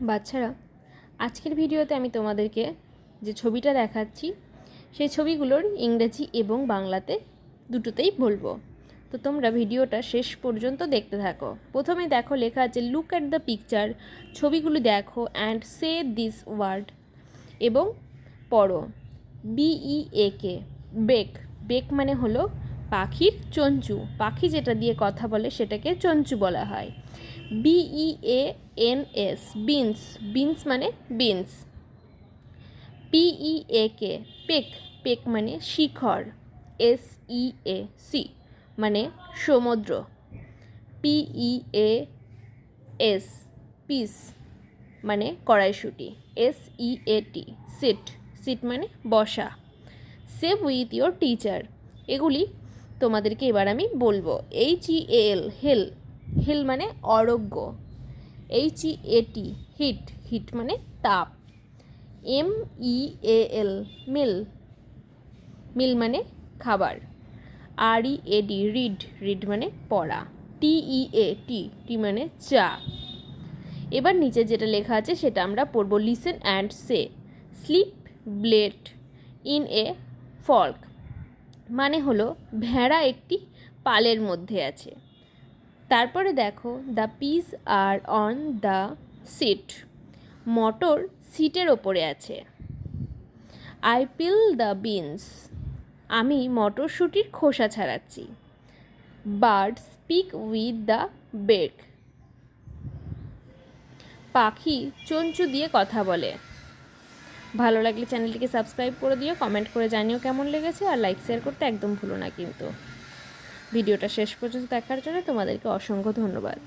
বাচ্চারা, আজকের ভিডিওতে আমি তোমাদেরকে যে ছবিটা দেখাচ্ছি সেই ছবিগুলোর ইংরেজি এবং বাংলাতে দুটোতেই বলবো। তো তোমরা ভিডিওটা শেষ পর্যন্ত দেখতে থাকো। প্রথমে দেখো লেখা আছে লুক অ্যাট দ্য পিকচার, ছবিগুলো দেখো অ্যান্ড সে দিস ওয়ার্ড এবং পড়ো। BEAK, bake. বেক মানে হলো পাখির চঞ্চু, পাখি যেটা দিয়ে কথা বলে সেটাকে চঞ্চু বলা হয়। BEANS, beans. বিনস মানে বিনস। PEAK, পেক। পেক মানে শিখর। SEAC মানে সমুদ্র। PEAS, পিস মানে কড়াইশুঁটি। SEAT, seat. সিট মানে বসা। সেভ উইথ ইয়োর টিচার, এগুলি তোমাদেরকে এবার আমি বলবো। HEAL, হেল। হেল মানে অরোগ্য। HEAT, hit. হিট মানে তাপ। MEAL, মিল। মিল মানে খাবার। READ, read. রিড মানে পড়া। TEA, টি মানে চা। এবার নিচে যেটা লেখা আছে সেটা আমরা পড়ব। Listen and say. Sheep bleat in a flock মানে হলো ভেড়া একটি পালের মধ্যে আছে। তারপরে দেখো the peas are on the seat, মটর সিটের ওপরে আছে। আই পিল দ্য বিনস, আমি মটরশুঁটির খোসা ছাড়াচ্ছি। Birds peck with the beak, পাখি চঞ্চু দিয়ে কথা বলে। ভালো লাগলে চ্যানেলটিকে সাবস্ক্রাইব করে দিও, কমেন্ট করে জানিও কেমন লেগেছে, আর লাইক শেয়ার করতে একদম ভুলো না কিন্তু। ভিডিওটা শেষ পর্যন্ত দেখার জন্য তোমাদেরকে অসংখ্য ধন্যবাদ।